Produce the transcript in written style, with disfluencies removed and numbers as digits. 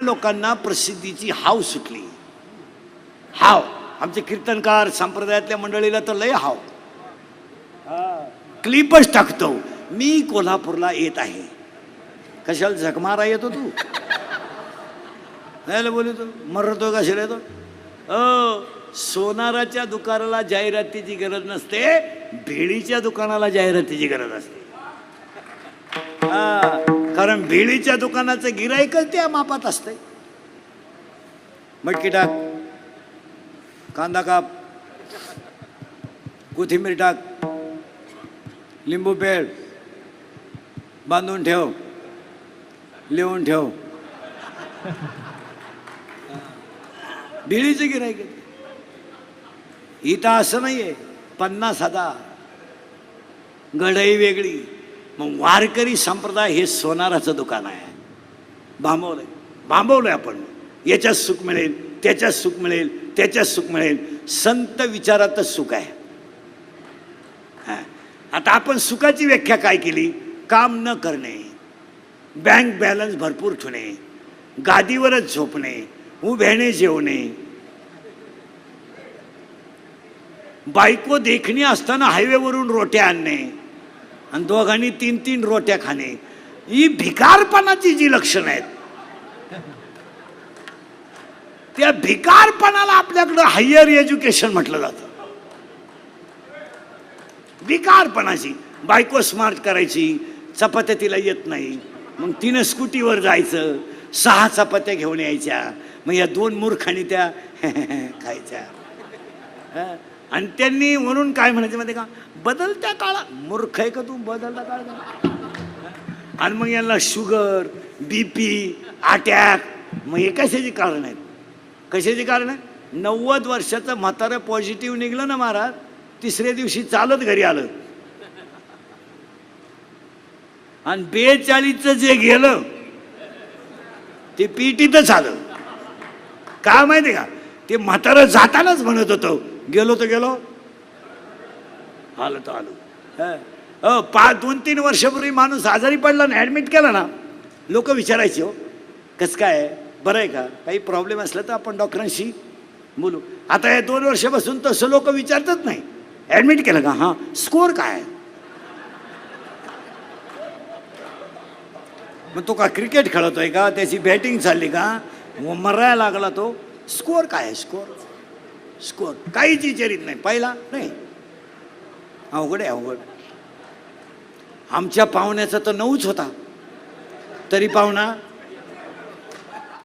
लोकांना प्रसिद्धीची हाव सुटली. हाव आमचे कीर्तनकार संप्रदायातल्या मंडळीला तर लय हाव. क्लिपच टाकतो, मी कोल्हापूरला येत आहे. कशाला झकमारा येतो तू? नाही बोलतो मरतो कशाला येतो? सोनाराच्या दुकानाला जाहिरातीची गरज नसते, भेळीच्या दुकानाला जाहिरातीची गरज असते. कारण भेळीच्या दुकानाचं गिराईकच त्या मापात असते. मटकी टाक, कांदा काप, कोथिंबीर टाक, लिंबू पेळ, बांधून ठेव, लिहून ठेव. भेळीचं गिराईक. इथं असं नाहीये 50,000 गढई वेगळी. मग वारकरी संप्रदाय हे सोनाराचं दुकान आहे. भांबवलंय आपण. याच्यात सुख मिळेल, त्याच्यात सुख मिळेल, त्याच्यात सुख मिळेल. संत विचारातच सुख आहे. आता आपण सुखाची व्याख्या काय केली? काम न करणे, बँक बॅलन्स भरपूर ठेवणे, गादीवरच झोपणे, उभ्याने जेवणे, बायको देखणी असताना हायवेवरून रोट्या आणणे आणि दोघांनी 3-3 रोट्या खाणे, ही भिकारपणाची जी लक्षणं आहेत, त्या भिकारपणाला आपल्याकडं हायर एज्युकेशन म्हटलं जातं. भिकारपणाची. बायको स्मार्ट करायची, चपात्या तिला येत नाही, मग तिनं स्कूटीवर जायचं, 6 चपात्या घेऊन यायच्या, मग या 2 मूर्खांनी त्या खायच्या. आणि त्यांनी म्हणून काय म्हणायचं माहिती का? बदलत्या काळा मूर्ख आहे का तू? बदलता काळ. आणि मग यांना शुगर, BP, अटॅक. मग हे कशाची कारण आहेत? कशाची कारण आहे? 90 वर्षाचं म्हातारं पॉझिटिव्ह निघलं ना महाराज, 3ऱ्या दिवशी चालत घरी आलं. आणि 42चं जे गेलं ते पीटीतच आलं. काय माहिती का? ते म्हातारं जातानाच म्हणत होतं, गेलो तर गेलो, आलो तर आलो. 2-3 वर्षापूर्वी माणूस आजारी पडला ना, ॲडमिट केला ना, लोक विचारायचे, हो कसं काय, बरं आहे का, काही प्रॉब्लेम असला तर आपण डॉक्टरांशी बोलू. आता या 2 वर्षापासून तसं लोक विचारतच नाही. ॲडमिट केलं का? हां. स्कोअर काय? मग तो का क्रिकेट खेळतोय का? त्याची बॅटिंग चालली का? मरायला लागला तो. स्कोअर काय आहे? स्कोअर काहीच विचारित नाही. पहिला नाही. अवघड आहे, अवघड. आमच्या पाहुण्याचा तर 9च होता, तरी पाहुणा